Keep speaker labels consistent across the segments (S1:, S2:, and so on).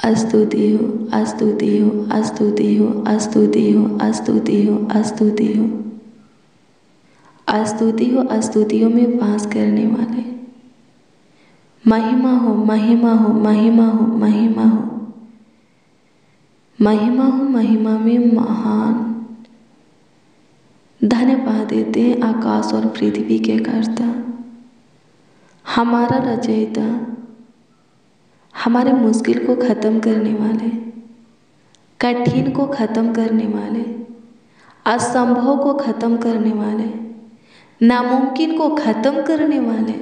S1: स्तुति हो, स्तुति हो, स्तुति हो, स्तुति हो, स्तुति हो, स्तुति हो, स्तुति हो, स्तुतियों में वास करने वाले। महिमा हो, महिमा हो, महिमा हो, महिमा हो, महिमा हो, महिमा में महान। धन्यवाद देते हैं आकाश और पृथ्वी के कर्ता, हमारा रचयिता, हमारे मुश्किल को ख़त्म करने वाले, कठिन को ख़त्म करने वाले, असंभव को ख़त्म करने वाले, नामुमकिन को ख़त्म करने वाले,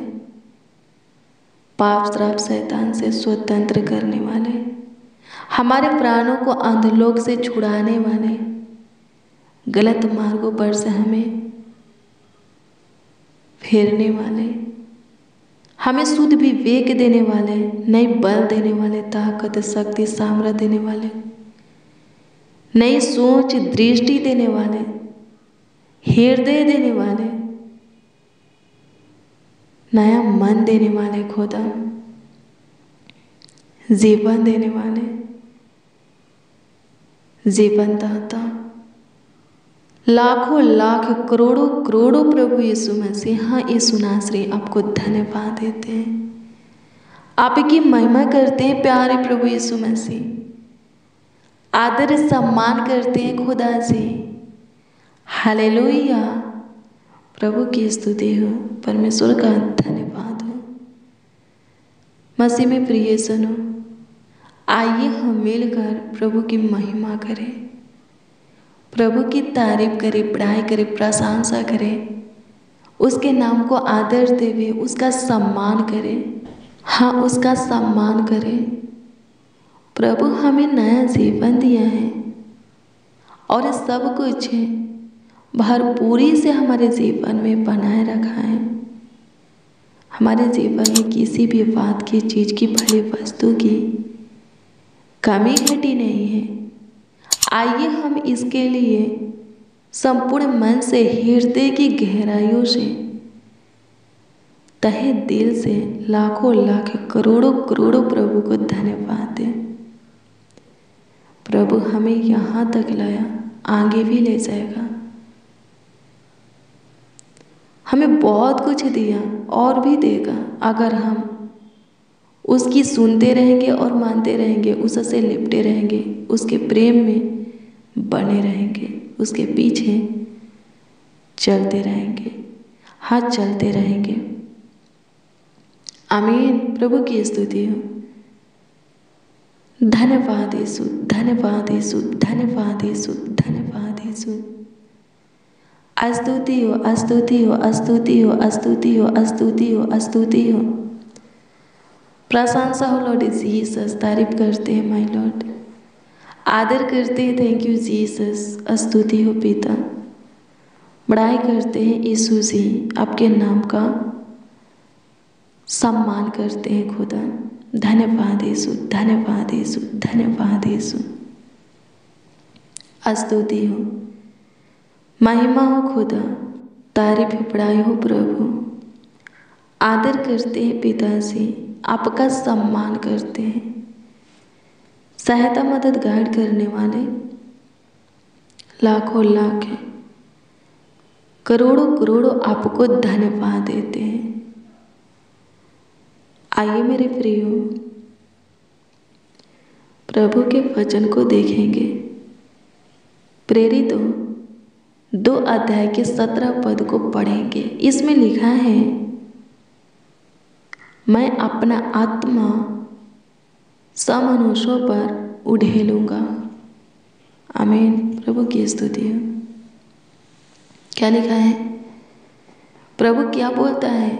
S1: पाप श्राप शैतान से स्वतंत्र करने वाले, हमारे प्राणों को अंधलोक से छुड़ाने वाले, गलत मार्गों पर से हमें फेरने वाले, हमें शुद्ध विवेक देने वाले, नई बल देने वाले, ताकत शक्ति सामर्थ्य देने वाले, नई सोच दृष्टि देने वाले, हृदय देने वाले, नया मन देने वाले, खुदा जीवन देने वाले, जीवन दाता, लाखों लाख करोड़ों करोड़ों प्रभु यीशु मसीह, हाँ यीशु नासरी, आपको धन्यवाद देते हैं, आपकी महिमा करते हैं प्यारे प्रभु यीशु मसीह, आदर सम्मान करते हैं खुदा जी। हालेलुया, प्रभु की स्तुति हो, परमेश्वर का धन्यवाद हो। मसीह में प्रिय सुनो, आइए हम मिलकर प्रभु की महिमा करें, प्रभु की तारीफ करें, बड़ाई करें, प्रशंसा करें, उसके नाम को आदर देवे, उसका सम्मान करें, हाँ उसका सम्मान करें। प्रभु हमें नया जीवन दिया है और सब कुछ भरपूरी से हमारे जीवन में बनाए रखा है। हमारे जीवन में किसी भी बात की, चीज़ की, भली वस्तु की कमी घटी नहीं है। आइए हम इसके लिए संपूर्ण मन से, हृदय की गहराइयों से, तहे दिल से लाखों लाख करोड़ों करोड़ों प्रभु को धन्यवाद दें। प्रभु हमें यहाँ तक लाया, आगे भी ले जाएगा, हमें बहुत कुछ दिया और भी देगा अगर हम उसकी सुनते रहेंगे और मानते रहेंगे, उससे लिपटे रहेंगे, उसके प्रेम में बने रहेंगे, उसके पीछे चलते रहेंगे, हाँ चलते रहेंगे। आमीन। प्रभु की स्तुति हो। धन्यवाद यीशु, धन्यवाद यीशु, धन्यवाद यीशु, धन्यवाद यीशु। स्तुति हो, स्तुति हो, स्तुति हो, स्तुति हो, स्तुति हो, स्तुति हो। प्रशंसा हो लॉर्ड जीसस, तारीफ करते हैं माय लॉर्ड, आदर करते हैं, थैंक यू जीसस। स्तुति हो पिता, बड़ाई करते हैं यीशु जी, आपके नाम का सम्मान करते हैं खुदा। धन्यवाद यीशु, धन्यवाद यीशु, धन्यवाद यीशु। स्तुति हो, महिमा हो खुदा, तारीफ बड़ाई हो प्रभु। आदर करते हैं पिताजी, आपका सम्मान करते हैं, सहायता मदद गाइड करने वाले, लाखों लाख करोड़ों करोड़ों आपको धन्यवाद देते हैं। आइए मेरे प्रियो, प्रभु के वचन को देखेंगे। प्रेरित 2 अध्याय के 17 पद को पढ़ेंगे। इसमें लिखा है, मैं अपना आत्मा सब मनुष्यों पर उड़ेलूंगा। आमीन। प्रभु की स्तुति हो। क्या लिखा है? प्रभु क्या बोलता है?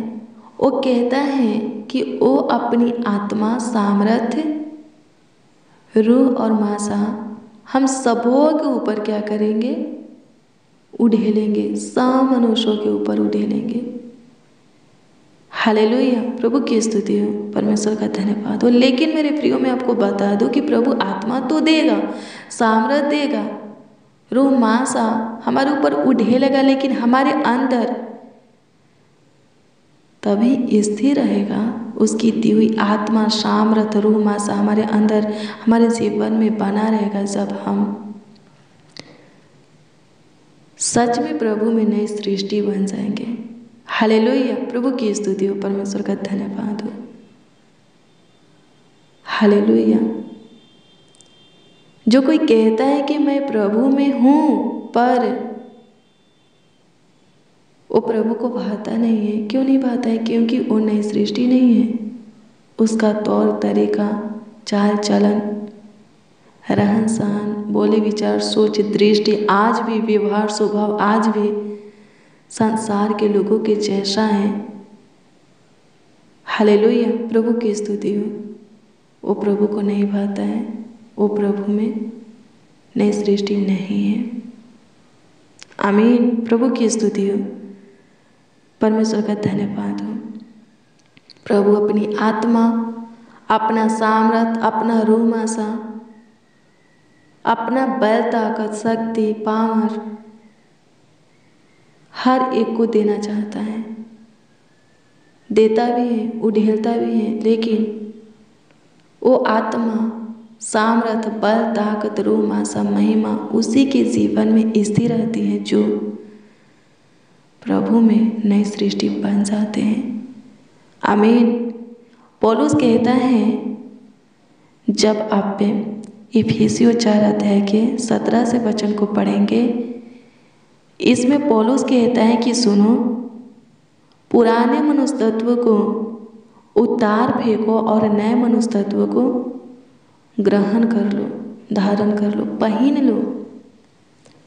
S1: वो कहता है कि वो अपनी आत्मा, सामर्थ्य, रूह और मांसा हम सबों के ऊपर क्या करेंगे? उड़ेलेंगे, सब मनुष्यों के ऊपर उड़ेलेंगे। हालेलुया, प्रभु की स्तुति हो, परमेश्वर का धन्यवाद हो। लेकिन मेरे प्रियो, मैं आपको बता दूं कि प्रभु आत्मा तो देगा, सामर्थ्य देगा, रूह मांसा हमारे ऊपर उड़ेलेगा, लेकिन हमारे अंदर तभी स्थिर रहेगा। उसकी दी हुई आत्मा, सामर्थ, रूह, मासा हमारे अंदर, हमारे जीवन में बना रहेगा जब हम सच में प्रभु में नई सृष्टि बन जाएंगे। हालेलुया। प्रभु की स्तुति हो, परमेश्वर का धन्यवाद हो। हालेलुया। जो कोई कहता है कि मैं प्रभु में हूँ, पर वो प्रभु को भाता नहीं है। क्यों नहीं भाता है? क्योंकि वो नई सृष्टि नहीं है। उसका तौर तरीका, चाल चलन, रहन सहन, बोले विचार, सोच, दृष्टि, आज भी व्यवहार, स्वभाव आज भी संसार के लोगों के जैसा है। हालेलुया। प्रभु की स्तुति हो। वो प्रभु को नहीं भाता है। वो प्रभु में नई सृष्टि नहीं है। आमीन। प्रभु की स्तुति हो, परमेश्वर का धन्यवाद हो। प्रभु अपनी आत्मा, अपना सामर्थ, अपना रूह मासा, अपना बल, ताकत, शक्ति, पावर हर एक को देना चाहता है। देता भी है, उड़ेलता भी है, लेकिन वो आत्मा, सामर्थ, बल, ताकत, रूह मासा, महिमा उसी के जीवन में स्थिर रहती है जो प्रभु में नई सृष्टि बन जाते हैं। आमीन। पौलुस कहता है, जब आप इफिसियों 4 अध्याय के 17 से वचन को पढ़ेंगे, इसमें पौलुस कहता है कि सुनो, पुराने मनुष्य तत्व को उतार फेंको और नए मनुष्य तत्व को ग्रहण कर लो, धारण कर लो, पहन लो।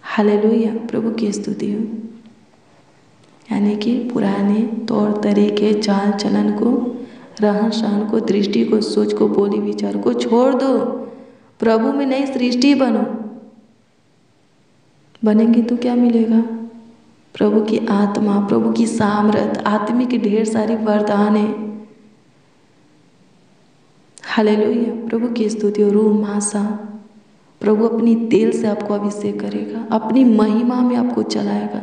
S1: हालेलुया। प्रभु की स्तुति हो। यानी कि पुराने तौर तरीके, चाल चलन को, रहन सहन को, दृष्टि को, सोच को, बोली विचार को छोड़ दो। प्रभु में नई सृष्टि बनो। बनेंगे तो क्या मिलेगा? प्रभु की आत्मा, प्रभु की सामर्थ, आत्मिक ढेर सारी वरदान है। हालेलुया। प्रभु की स्तुति हो। रूह मासा, प्रभु अपनी तेल से आपको अभिषेक करेगा, अपनी महिमा में आपको चलाएगा।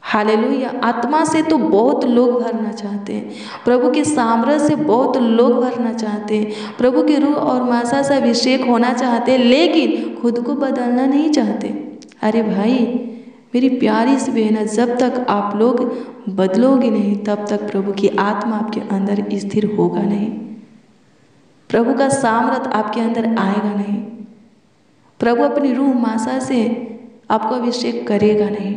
S1: हालेलुया। आत्मा से तो बहुत लोग भरना चाहते हैं, प्रभु के सामर्थ्य से बहुत लोग भरना चाहते हैं, प्रभु के रूह और मासा से अभिषेक होना चाहते हैं, लेकिन खुद को बदलना नहीं चाहते। अरे भाई, मेरी प्यारी सी बहन, जब तक आप लोग बदलोगे नहीं, तब तक प्रभु की आत्मा आपके अंदर स्थिर होगा नहीं। प्रभु का सामर्थ आपके अंदर आएगा नहीं। प्रभु अपनी रूह मासा से आपको अभिषेक करेगा नहीं।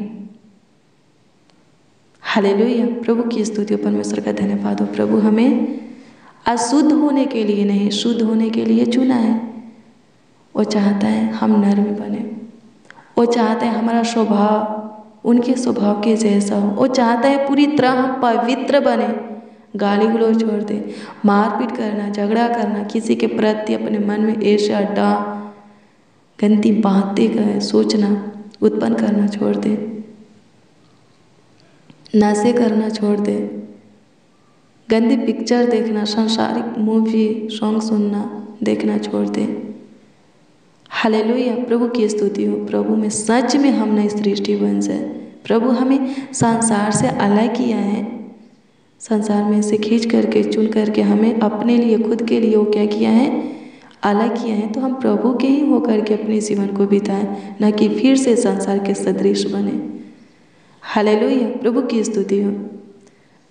S1: हालेलुया। प्रभु की स्तुति हो, परमेश्वर का धन्यवाद हो। प्रभु हमें अशुद्ध होने के लिए नहीं, शुद्ध होने के लिए चुना है। वो चाहता है हम नर्म बने। वो चाहता है हमारा स्वभाव उनके स्वभाव के जैसा हो। वो चाहता है पूरी तरह हम पवित्र बने, गाली गलौज छोड़ दे, मारपीट करना, झगड़ा करना, किसी के प्रति अपने मन में ईर्ष्या, गंदी बातें सोचना, उत्पन्न करना छोड़ दे, नशे करना छोड़ दे, गंदी पिक्चर देखना, सांसारिक मूवी सॉन्ग सुनना, देखना छोड़ दे। हालेलुया। प्रभु की स्तुति हो। प्रभु में सच में हम नई सृष्टि बन जाए। प्रभु हमें संसार से अलग किया है, संसार में से खींच करके, चुन करके हमें अपने लिए, खुद के लिए वो क्या किया है? अलग किया है। तो हम प्रभु के ही होकर के अपने जीवन को बिताएं, न कि फिर से संसार के सदृश बने। हालेलुया। प्रभु की स्तुति हो।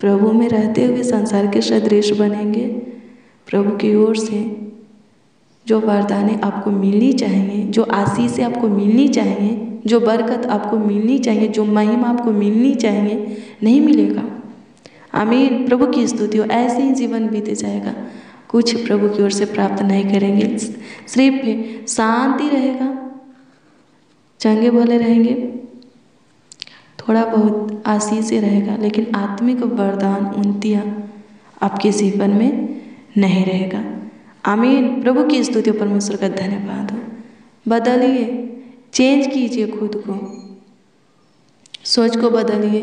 S1: प्रभु में रहते हुए संसार के सदृश बनेंगे। प्रभु की ओर से जो वरदानें आपको मिलनी चाहिए, जो आशीष आपको मिलनी चाहिए, जो बरकत आपको मिलनी चाहिए, जो महिमा आपको मिलनी चाहिए, नहीं मिलेगा। आमीन। प्रभु की स्तुति हो। ऐसे ही जीवन बीते जाएगा, कुछ प्रभु की ओर से प्राप्त नहीं करेंगे। सिर्फ शांति रहेगा, चंगे भले रहेंगे, थोड़ा बहुत आशीष रहेगा, लेकिन आत्मिक वरदान, उन्नतियाँ आपके जीवन में नहीं रहेगा। आमीन। प्रभु की स्तुति, परमेश्वर का धन्यवाद हो। बदलिए, चेंज कीजिए खुद को, सोच को बदलिए,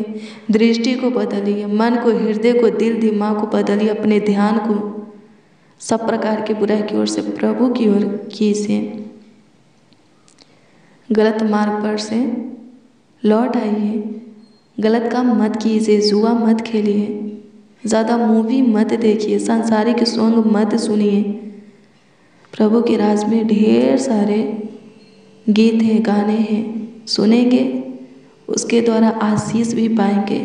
S1: दृष्टि को बदलिए, मन को, हृदय को, दिल दिमाग को बदलिए, अपने ध्यान को सब प्रकार के बुराई की ओर से प्रभु की ओर कीजिए। गलत मार्ग पर से लौट आइए, गलत काम मत कीजिए, जुआ मत खेलिए, ज़्यादा मूवी मत देखिए, सांसारिक सॉन्ग मत सुनिए। प्रभु के राज में ढेर सारे गीत हैं, गाने हैं, सुनेंगे, उसके द्वारा आशीष भी पाएंगे।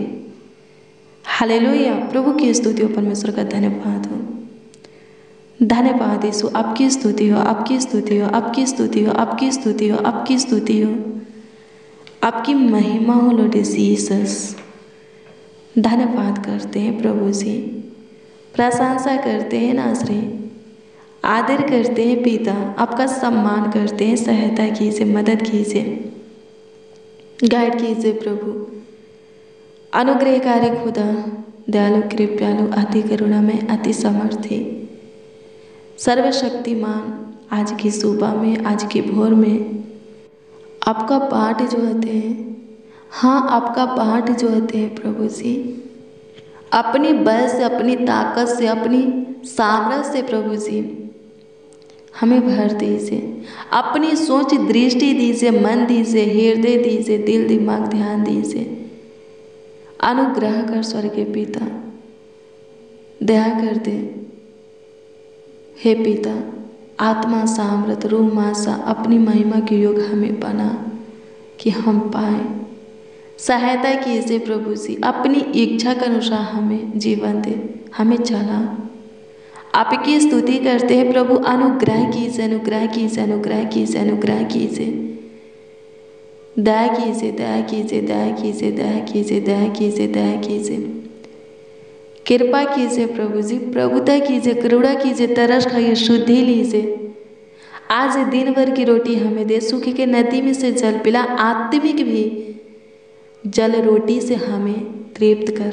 S1: हालेलुया। प्रभु की स्तुति हो, परमेश्वर का धन्यवाद हो। धन्यवाद यीशु, आपकी स्तुति हो, आपकी स्तुति हो, आपकी स्तुति हो, आपकी स्तुति हो, आपकी स्तुति हो, आपकी महिमा हो लॉर्ड जीसस। धन्यवाद करते हैं प्रभु जी, प्रशंसा करते हैं नाज़री, आदर करते हैं पिता, आपका सम्मान करते हैं। सहायता कीजिए, मदद कीजिए, गाइड कीजिए प्रभु। अनुग्रहकारी खुदा, दयालु कृपालु, अति करुणा में, अति समर्थी, सर्वशक्तिमान, आज की सुबह में, आज की भोर में आपका पाठ जो होते हैं, हाँ आपका पाठ जो होते हैं प्रभु जी, अपनी बल से, अपनी ताकत से, अपनी सामर्थ्य से प्रभु जी हमें भर दीजिए। अपनी सोच दृष्टि दीजिए, मन दीजिए, हृदय दीजिए, दिल दिमाग ध्यान दीजिए। अनुग्रह कर स्वर्गीय पिता, दया कर दे हे पिता। आत्मा सामर्थ रूह मासा अपनी महिमा के योग हमें बना कि हम पाए। सहायता कीजिए प्रभु जी, अपनी इच्छा के अनुसार हमें जीवन दे, हमें चला। आपकी स्तुति करते हैं प्रभु। अनुग्रह कीजिए, अनुग्रह कीजिए, अनुग्रह कीजिए, अनुग्रह कीजिए, दया कीजिए, दया कीजिए, दया कीजिए, दया कीजिए, दया कीजिए, दया कीजिए, कृपा कीजिए प्रभु जी, प्रभुता कीजिए, करुणा कीजिए, तरस खाइए, शुद्धि लीजिए। आज दिन भर की रोटी हमें दे, सूखे के नदी में से जल पिला, आत्मिक भी जल रोटी से हमें तृप्त कर,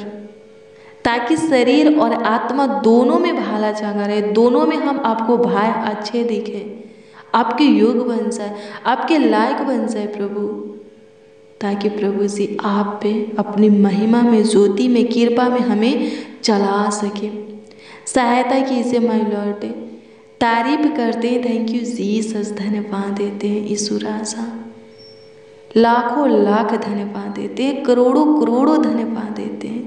S1: ताकि शरीर और आत्मा दोनों में भाला चांगा रहे, दोनों में हम आपको भाई अच्छे दिखे, आपके योग बन जाए, आपके लायक बन जाए प्रभु, ताकि प्रभु जी आप पे अपनी महिमा में, ज्योति में, कृपा में हमें चला सके। सहायता कीजिए माय लॉर्ड। तारीफ करते हैं, थैंक यू जीसस, धन्यवाद देते हैं यीशु राजा, लाखों लाख धन्यवाद देते हैं, करोड़ों करोड़ों धन्यवाद देते हैं।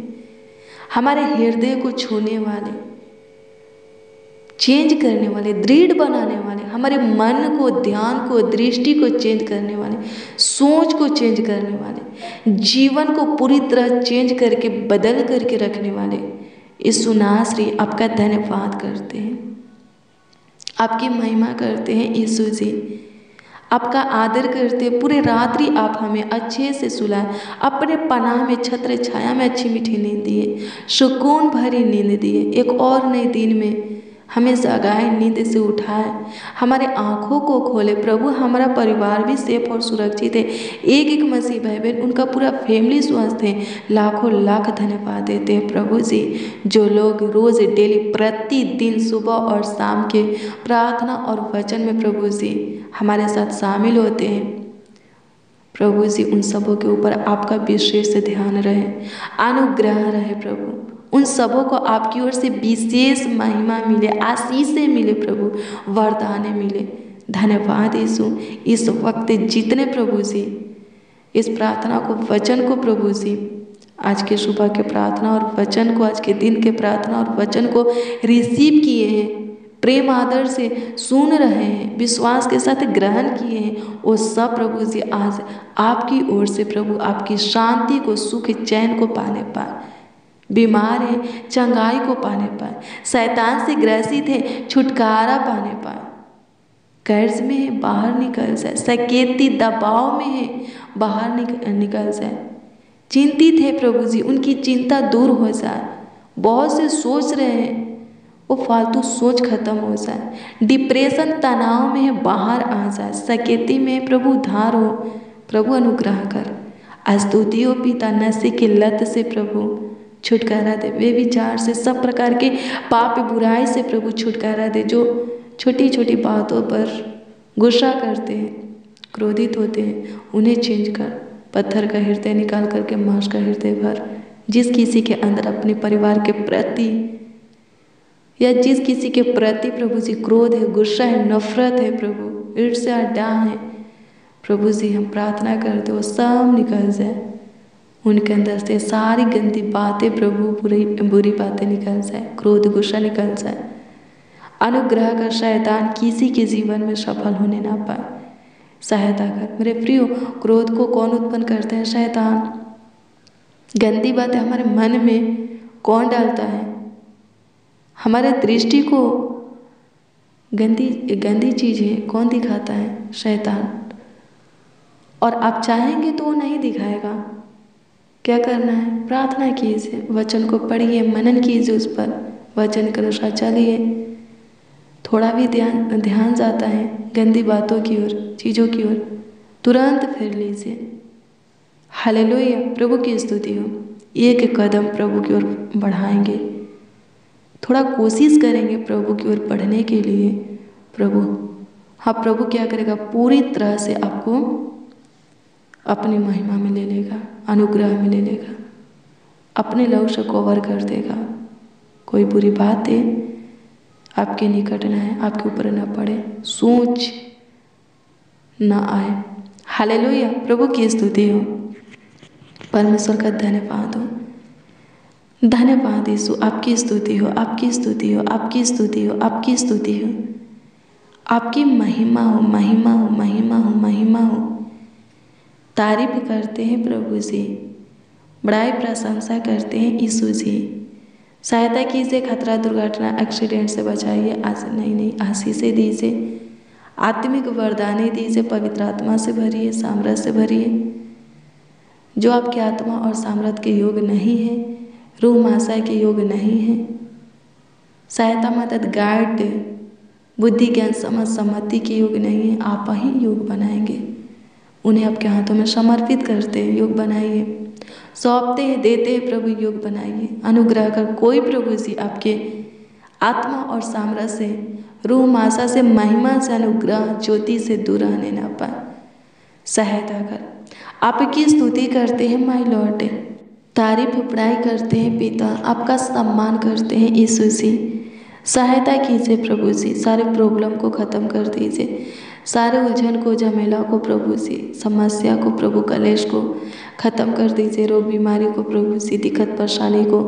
S1: हमारे हृदय को छूने वाले, चेंज करने वाले, दृढ़ बनाने वाले, हमारे मन को, ध्यान को, दृष्टि को चेंज करने वाले, सोच को चेंज करने वाले, जीवन को पूरी तरह चेंज करके बदल करके रखने वाले यीशु नासरी, आपका धन्यवाद करते हैं, आपकी महिमा करते हैं यीशु जी, आपका आदर करते। पूरे रात्रि आप हमें अच्छे से सुलाए, अपने पनाह में, छत्र छाया में अच्छी मीठी नींद दिए, सुकून भरी नींद दिए। एक और नए दिन में हमें जगाए, नींद से उठाए, हमारे आँखों को खोले प्रभु। हमारा परिवार भी सेफ और सुरक्षित है, एक एक मसीह भाई बहन, उनका पूरा फैमिली स्वस्थ है। लाखों लाख धन्यवाद देते हैं प्रभु जी। जो लोग रोज़ डेली प्रतिदिन सुबह और शाम के प्रार्थना और वचन में प्रभु जी हमारे साथ शामिल होते हैं, प्रभु जी उन सबों के ऊपर आपका विशेष ध्यान रहे, अनुग्रह रहे प्रभु। उन सबों को आपकी ओर से विशेष महिमा मिले, आशीषें मिले प्रभु, वरदानें मिले। धन्यवाद यीशु। इस वक्त जितने प्रभु जी इस प्रार्थना को, वचन को प्रभु जी, आज के सुबह के प्रार्थना और वचन को, आज के दिन के प्रार्थना और वचन को रिसीव किए हैं, प्रेम आदर से सुन रहे हैं, विश्वास के साथ ग्रहण किए हैं, वो सब प्रभु जी आज आपकी ओर से प्रभु आपकी शांति को, सुख चैन को पाने पाए। बीमार हैं, चंगाई को पाने पाए, शैतान से ग्रसित है, छुटकारा पाने पाए, कर्ज में है बाहर निकल जाए, सकेती दबाव में है बाहर निकल जाए, चिंतित है प्रभु जी उनकी चिंता दूर हो जाए, बहुत से सोच रहे हैं वो फालतू सोच खत्म हो जाए, डिप्रेशन तनाव में है बाहर आ जाए, सकेती में प्रभु उद्धार हो, प्रभु अनुग्रह कर। स्तुति हो पिता, नशे की लत से प्रभु छुटकारा दे, वे विचार से, सब प्रकार के पाप बुराई से प्रभु छुटकारा दे। जो छोटी छोटी बातों पर गुस्सा करते हैं, क्रोधित होते हैं, उन्हें चेंज कर, पत्थर का हृदय निकाल करके मांस का हृदय भर। जिस किसी के अंदर अपने परिवार के प्रति या जिस किसी के प्रति प्रभु जी क्रोध है, गुस्सा है, नफरत है प्रभु, ईर्ष्या, डाह है प्रभु जी, हम प्रार्थना करते वो सब निकल जाए, उनके अंदर से सारी गंदी बातें प्रभु, बुरी बातें निकल जाए, क्रोध गुस्सा निकल जाए। अनुग्रह कर शैतान किसी के जीवन में सफल होने ना पाए, सहायता कर। मेरे प्रियो, क्रोध को कौन उत्पन्न करते हैं? शैतान। गंदी बातें हमारे मन में कौन डालता है? हमारे दृष्टि को गंदी चीज़ें कौन दिखाता है? शैतान। और आप चाहेंगे तो वो नहीं दिखाएगा। क्या करना है? प्रार्थना कीजिए, वचन को पढ़िए, मनन कीजिए उस पर, वचन के अनुसार चलिए। थोड़ा भी ध्यान जाता है गंदी बातों की ओर, चीज़ों की ओर, तुरंत फिर लीजिए। हालेलुया, प्रभु की स्तुति हो। एक कदम प्रभु की ओर बढ़ाएंगे, थोड़ा कोशिश करेंगे प्रभु की ओर बढ़ने के लिए। प्रभु क्या करेगा? पूरी तरह से आपको अपनी महिमा में ले लेगा, अनुग्रह में ले लेगा, अपने लव से कवर कर देगा। कोई बुरी बात है आपके निकट न है, आपके ऊपर न पड़े, सोच न आए। हालेलुया, प्रभु की स्तुति हो। परमेश्वर का धन्यवाद हो, धन्यवाद यीशु। आपकी स्तुति हो, आपकी स्तुति हो, आपकी स्तुति हो, आपकी स्तुति हो, आपकी महिमा हो, महिमा हो, महिमा हो, महिमा हो। तारीफ करते हैं प्रभु जी, बड़ाई प्रशंसा करते हैं यीशु जी। सहायता कीजिए, खतरा दुर्घटना एक्सीडेंट से बचाइए। आज नहीं आशीषें दीजिए, आत्मिक वरदानें दीजिए, पवित्र आत्मा से भरिए, सामर्थ से भरिए। जो आपकी आत्मा और सामर्थ के योग नहीं है, रूह माशा के योग नहीं है, सहायता मदद गाइड बुद्धि ज्ञान समझ सम्मति के योग नहीं है, आप ही योग बनाएंगे। उन्हें आपके हाथों में समर्पित करते हैं, योग बनाइए। सौंपते हैं, देते हैं, प्रभु योग बनाइए। अनुग्रह कर कोई प्रभु जी आपके आत्मा और सामर्थ्य से, रूह माशा से, महिमा से, अनुग्रह ज्योति से दूर रहने ना पाए। सहायता कर। आपकी स्तुति करते हैं माय लॉर्ड, तारीफ बड़ाई करते हैं पिता, आपका सम्मान करते हैं यीशु जी। सहायता कीजिए प्रभु जी, सारे प्रॉब्लम को ख़त्म कर दीजिए, सारे उलझन को, झमेला को प्रभु जी, समस्या को प्रभु, कलेश को ख़त्म कर दीजिए, रोग बीमारी को प्रभु जी, दिक्कत परेशानी को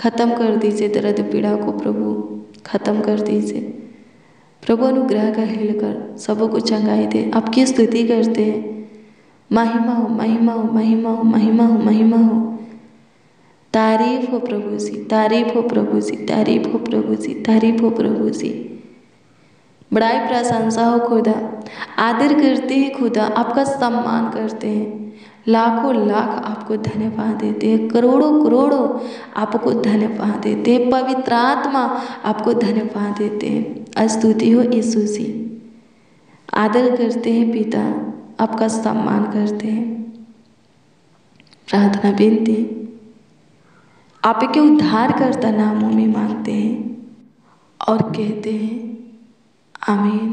S1: ख़त्म कर दीजिए, दर्द पीड़ा को प्रभु ख़त्म कर दीजिए। प्रभु अनुग्रह का हिल कर सबों को चंगाई दे। आपकी स्तुति करते हैं। महिमा हो, महिमा हो, महिमा हो, महिमा हो, महिमा हो। तारीफ हो प्रभु जी, तारीफ हो प्रभु जी, तारीफ हो प्रभु जी, तारीफ हो प्रभु जी। बड़ाई प्रशंसा हो खुदा, आदर करते हैं खुदा, आपका सम्मान करते हैं। लाखों लाख आपको धन्यवाद देते हैं, करोड़ों करोड़ों आपको धन्यवाद देते हैं, पवित्र आत्मा आपको धन्यवाद देते हैं। स्तुति हो यीशु जी। आदर करते हैं पिता, आपका सम्मान करते हैं। प्रार्थना विनती आपके उद्धारकर्ता नामों में मांगते हैं और कहते हैं आमीन।